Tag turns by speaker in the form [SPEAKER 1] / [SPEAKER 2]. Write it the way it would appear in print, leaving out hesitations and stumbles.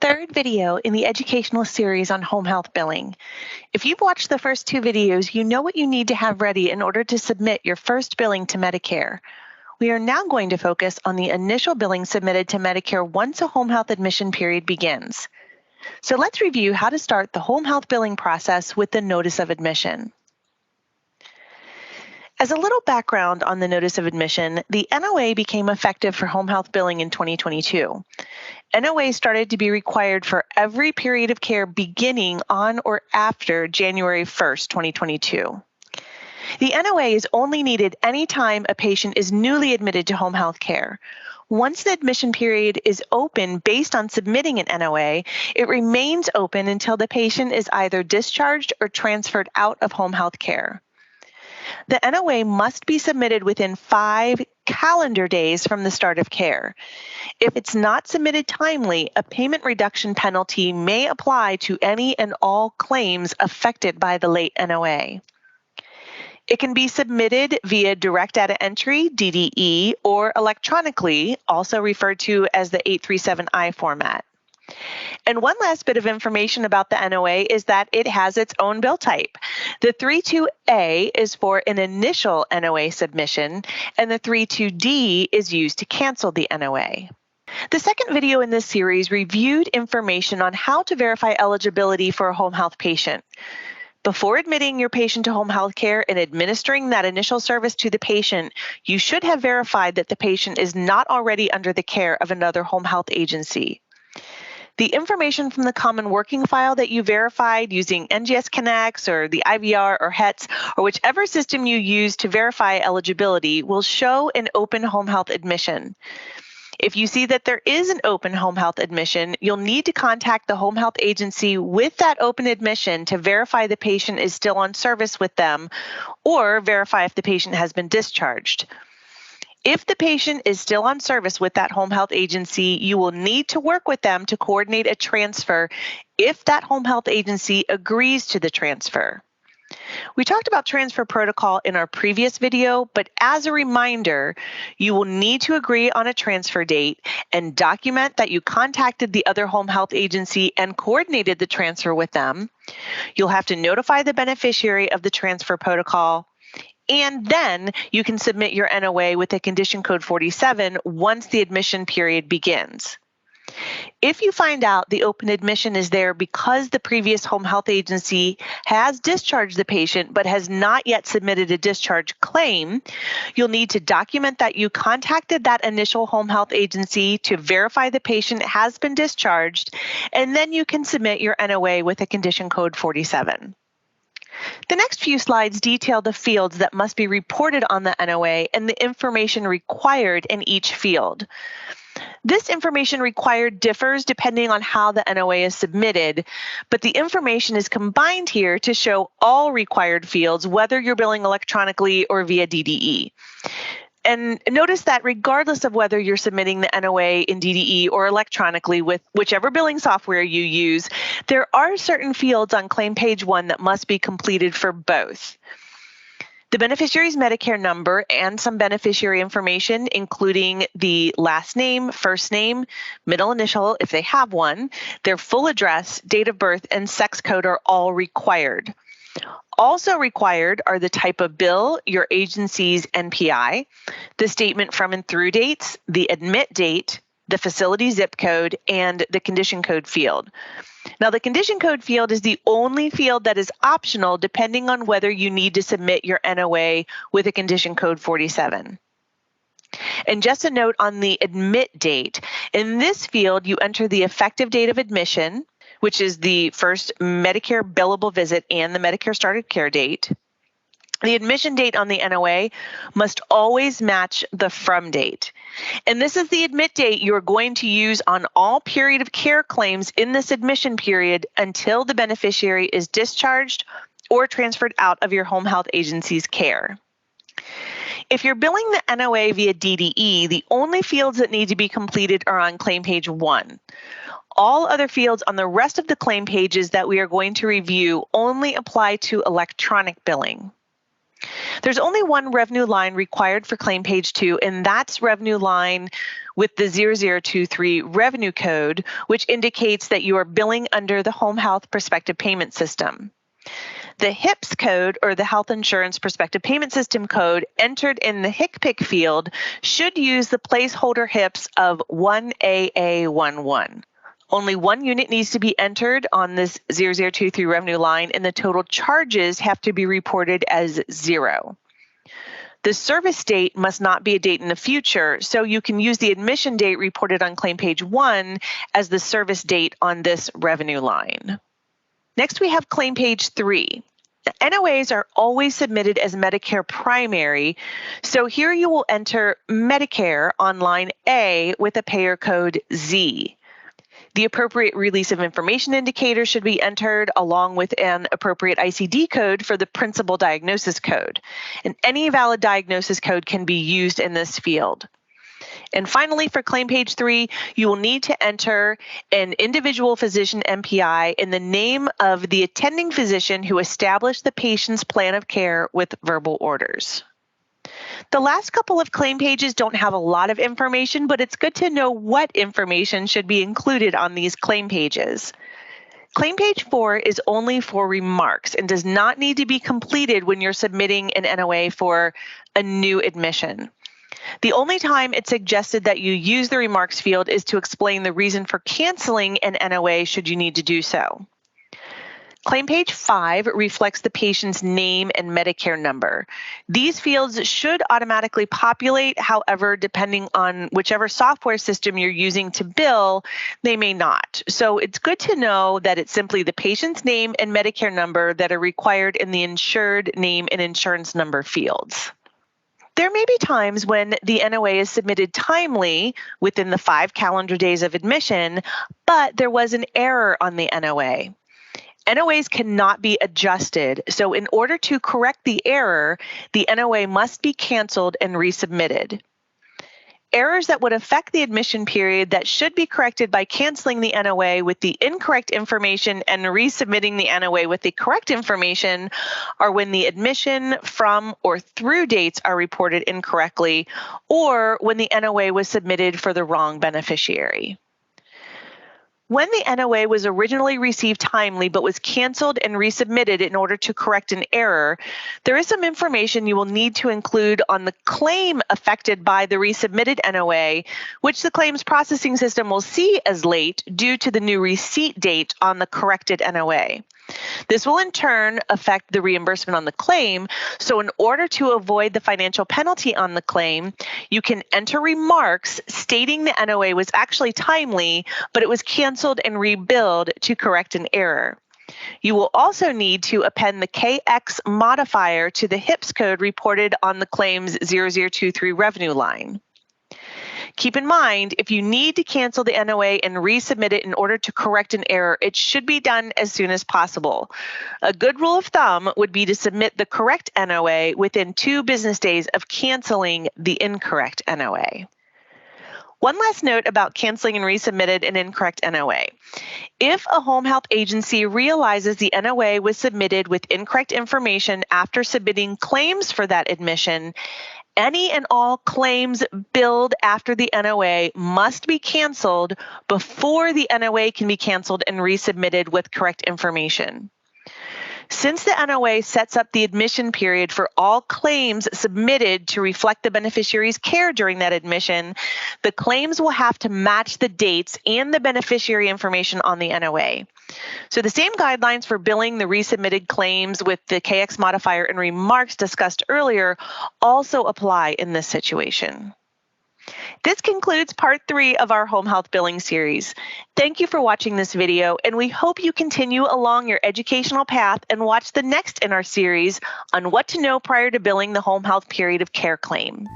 [SPEAKER 1] third video in the educational series on home health billing. If you've watched the first two videos, you know what you need to have ready in order to submit your first billing to Medicare. We are now going to focus on the initial billing submitted to Medicare once a home health admission period begins. So let's review how to start the home health billing process with the notice of admission. As a little background on the notice of admission, the NOA became effective for home health billing in 2022. NOA started to be required for every period of care beginning on or after January 1st, 2022. The NOA is only needed anytime a patient is newly admitted to home health care. Once the admission period is open based on submitting an NOA, it remains open until the patient is either discharged or transferred out of home health care. The NOA must be submitted within 5 calendar days from the start of care. If it's not submitted timely, a payment reduction penalty may apply to any and all claims affected by the late NOA. It can be submitted via direct data entry, DDE, or electronically, also referred to as the 837I format. And one last bit of information about the NOA is that it has its own bill type. The 32A is for an initial NOA submission, and the 32D is used to cancel the NOA. The second video in this series reviewed information on how to verify eligibility for a home health patient. Before admitting your patient to home health care and administering that initial service to the patient, you should have verified that the patient is not already under the care of another home health agency. The information from the common working file that you verified using NGS Connects or the IVR or HETS or whichever system you use to verify eligibility will show an open home health admission. If you see that there is an open home health admission, you'll need to contact the home health agency with that open admission to verify the patient is still on service with them or verify if the patient has been discharged. If the patient is still on service with that home health agency, you will need to work with them to coordinate a transfer if that home health agency agrees to the transfer. We talked about transfer protocol in our previous video, but as a reminder, you will need to agree on a transfer date and document that you contacted the other home health agency and coordinated the transfer with them. You'll have to notify the beneficiary of the transfer protocol, and then you can submit your NOA with a condition code 47 once the admission period begins. If you find out the open admission is there because the previous home health agency has discharged the patient but has not yet submitted a discharge claim, you'll need to document that you contacted that initial home health agency to verify the patient has been discharged, and then you can submit your NOA with a condition code 47. The next few slides detail the fields that must be reported on the NOA and the information required in each field. This information required differs depending on how the NOA is submitted, but the information is combined here to show all required fields, whether you're billing electronically or via DDE. And notice that regardless of whether you're submitting the NOA in DDE or electronically with whichever billing software you use, there are certain fields on claim page 1 that must be completed for both. The beneficiary's Medicare number and some beneficiary information, including the last name, first name, middle initial if they have one, their full address, date of birth, and sex code are all required. Also required are the type of bill, your agency's NPI, the statement from and through dates, the admit date, the facility zip code, and the condition code field. Now, the condition code field is the only field that is optional depending on whether you need to submit your NOA with a condition code 47. And just a note on the admit date. In this field, you enter the effective date of admission, which is the first Medicare billable visit and the Medicare started care date. The admission date on the NOA must always match the from date. And this is the admit date you are going to use on all period of care claims in this admission period until the beneficiary is discharged or transferred out of your home health agency's care. If you're billing the NOA via DDE, the only fields that need to be completed are on claim page 1. All other fields on the rest of the claim pages that we are going to review only apply to electronic billing. There's only one revenue line required for claim page 2, and that's revenue line with the 0023 revenue code, which indicates that you are billing under the Home Health Prospective Payment System. The HIPS code, or the Health Insurance Prospective Payment System code, entered in the HCPC field should use the placeholder HIPS of 1AA11. Only one unit needs to be entered on this 0023 revenue line, and the total charges have to be reported as 0. The service date must not be a date in the future, so you can use the admission date reported on claim page 1 as the service date on this revenue line. Next, we have claim page 3. The NOAs are always submitted as Medicare primary, so here you will enter Medicare on line A with a payer code Z. The appropriate release of information indicator should be entered along with an appropriate ICD code for the principal diagnosis code. And any valid diagnosis code can be used in this field. And finally, for claim page 3, you will need to enter an individual physician MPI in the name of the attending physician who established the patient's plan of care with verbal orders. The last couple of claim pages don't have a lot of information, but it's good to know what information should be included on these claim pages. Claim page 4 is only for remarks and does not need to be completed when you're submitting an NOA for a new admission. The only time it's suggested that you use the remarks field is to explain the reason for canceling an NOA should you need to do so. Claim page 5 reflects the patient's name and Medicare number. These fields should automatically populate, however, depending on whichever software system you're using to bill, they may not. So it's good to know that it's simply the patient's name and Medicare number that are required in the insured name and insurance number fields. There may be times when the NOA is submitted timely within the 5 calendar days of admission, but there was an error on the NOA. NOAs cannot be adjusted, so in order to correct the error, the NOA must be canceled and resubmitted. Errors that would affect the admission period that should be corrected by canceling the NOA with the incorrect information and resubmitting the NOA with the correct information are when the admission from or through dates are reported incorrectly, or when the NOA was submitted for the wrong beneficiary. When the NOA was originally received timely but was canceled and resubmitted in order to correct an error, there is some information you will need to include on the claim affected by the resubmitted NOA, which the claims processing system will see as late due to the new receipt date on the corrected NOA. This will in turn affect the reimbursement on the claim, so in order to avoid the financial penalty on the claim, you can enter remarks stating the NOA was actually timely, but it was canceled and rebilled to correct an error. You will also need to append the KX modifier to the HIPS code reported on the claim's 0023 revenue line. Keep in mind, if you need to cancel the NOA and resubmit it in order to correct an error, it should be done as soon as possible. A good rule of thumb would be to submit the correct NOA within 2 business days of canceling the incorrect NOA. One last note about canceling and resubmitted an incorrect NOA. If a home health agency realizes the NOA was submitted with incorrect information after submitting claims for that admission, any and all claims billed after the NOA must be canceled before the NOA can be canceled and resubmitted with correct information. Since the NOA sets up the admission period for all claims submitted to reflect the beneficiary's care during that admission, the claims will have to match the dates and the beneficiary information on the NOA. So the same guidelines for billing the resubmitted claims with the KX modifier and remarks discussed earlier also apply in this situation. This concludes part 3 of our home health billing series. Thank you for watching this video, and we hope you continue along your educational path and watch the next in our series on what to know prior to billing the home health period of care claim.